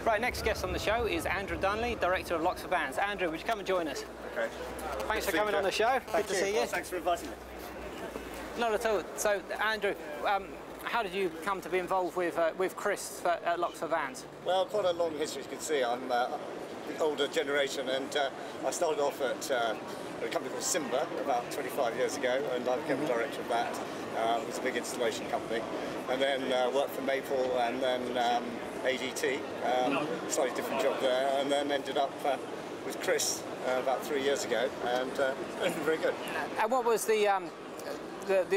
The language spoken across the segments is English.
Right, next guest on the show is Andrew Dunley, Director of Locks for Vans. Andrew, would you come and join us? Okay. Thanks for coming on the show. Good to see you. Well, thanks for inviting me. Not at all. So, Andrew, how did you come to be involved with Chris at Locks for Vans? Well, quite a long history, as you can see. I'm the older generation, and I started off at a company called Simba about 25 years ago, and I became the director of that. It was a big installation company, and then worked for Maple, and then ADT, slightly different job there, and then ended up with Chris about 3 years ago, and it's been very good. And what was the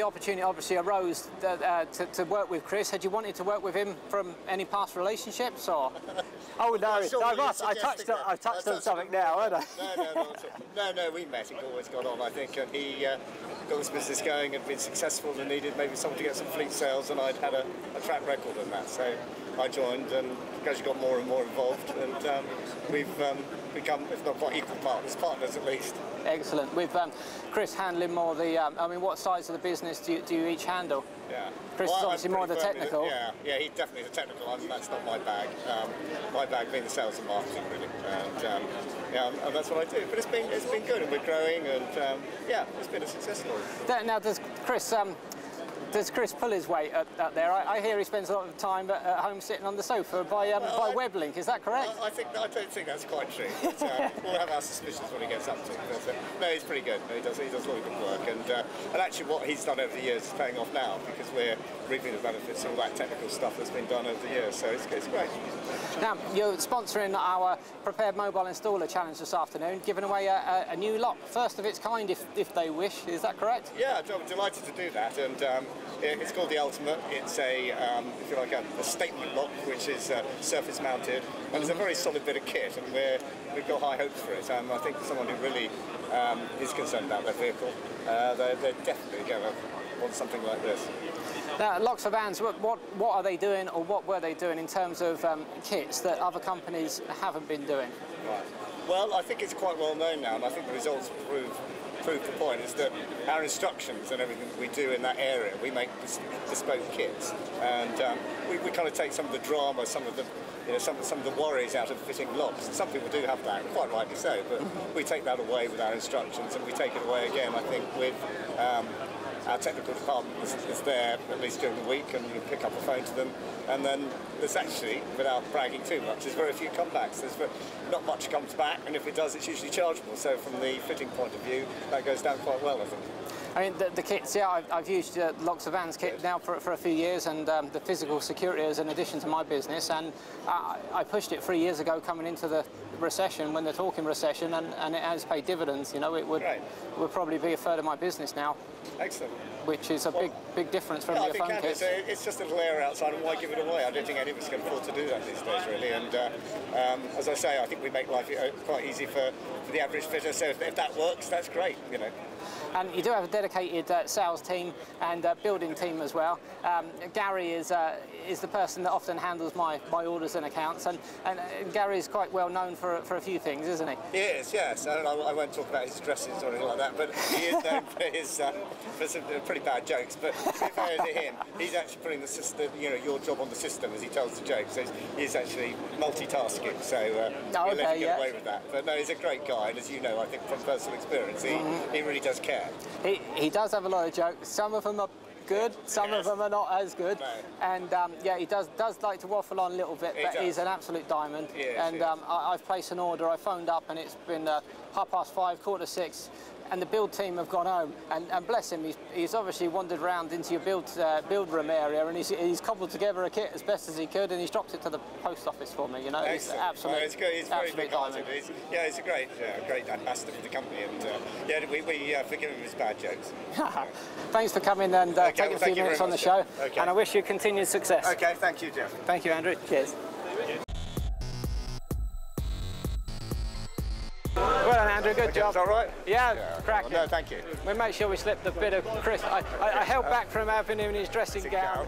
opportunity obviously arose to work with Chris? Had you wanted to work with him from any past relationships, or? Oh no, I touched on something now, haven't I? No, we met. It always got on, I think, and he got this business going and been successful and needed maybe someone to get some fleet sales, and I'd had a track record in that, so I joined and gradually got more and more involved, and we've become, if not quite equal partners at least. Excellent. With Chris handling more the, I mean, what sides of the business do you each handle? Yeah. Chris is obviously more the technical. Yeah, he's definitely the technical, and that's not my bag. My bag being the sales and marketing, really. And yeah, and that's what I do. But it's been good, and we're growing, and yeah, it's been a success story. Now, does Chris pull his weight up there? I hear he spends a lot of time at home sitting on the sofa by web link. Is that correct? I don't think that's quite true. But, we'll have our suspicions what he gets up to. But, no, he's pretty good. He does a lot of good work, and actually what he's done over the years is paying off now, because we're reaping the benefits of all that technical stuff that's been done over the years. So it's great. Now, you're sponsoring our Prepared Mobile Installer Challenge this afternoon, giving away a new lock, first of its kind, if they wish. Is that correct? Yeah, I'm delighted to do that, and it's called the Ultimate. It's a, if you like, a statement lock, which is surface mounted, and it's a very solid bit of kit, and we've got high hopes for it. I think for someone who really is concerned about their vehicle, they're definitely going to want something like this. Now, Locks for Vans, what are they doing, or what were they doing in terms of kits that other companies haven't been doing? Right. Well, I think it's quite well known now, and I think the results prove the point, is that our instructions and everything that we do in that area, we make bespoke kits, and we kind of take some of the drama, some of the worries out of fitting locks. Some people do have that, quite rightly so, but we take that away with our instructions, and we take it away again, I think, with our technical department is there at least during the week, and you pick up a phone to them, and then there's actually, without bragging too much, there's very few comebacks. Not much comes back, and if it does, it's usually chargeable. So from the fitting point of view, that goes down quite well, I think. I mean, the kits, yeah, I've used Locks for Vans kit now for a few years, and the physical security is an addition to my business, and I pushed it 3 years ago coming into the recession, when they're talking recession, and it has paid dividends. You know, it would probably be a third of my business now. Excellent. Which is a big difference from your phone kit. It's just a little layer outside, and why give it away? I don't think any of us can afford to do that these days, really. And as I say, I think we make life quite easy for the average fitter. So if that works, that's great, you know. And you do have a dedicated sales team and building team as well. Gary is the person that often handles my orders and accounts, and Gary is quite well known for a few things, isn't he? He is, yes. I won't talk about his dresses or anything like that, but he is known for some pretty bad jokes. But to be fair to him, he's actually putting the system, your job on the system as he tells the jokes. So he's actually multitasking, so he'll let him get away with that. But no, he's a great guy, and as you know, I think from personal experience, he really does care. He does have a lot of jokes. Some of them are good, some of them are not as good. No. And yeah, he does like to waffle on a little bit, but he's an absolute diamond. And I've placed an order. I phoned up, and it's been 5:30, 5:45, and the build team have gone home. And bless him, he's obviously wandered around into your build room area, and he's cobbled together a kit as best as he could, and he's dropped it to the post office for me. You know, he's absolutely. It's good. He's very big-hearted. He's a great ambassador for the company, and yeah, we forgive him his bad jokes. Thanks for coming and taking a few minutes on the show, and I wish you continued success. Okay, thank you, Jeff. Thank you, Andrew. Cheers. Well done, Andrew, good job. All right? Yeah, cracking. Well, no, thank you. We'll make sure we slip the bit of Chris. I held back from having him in his dressing gown.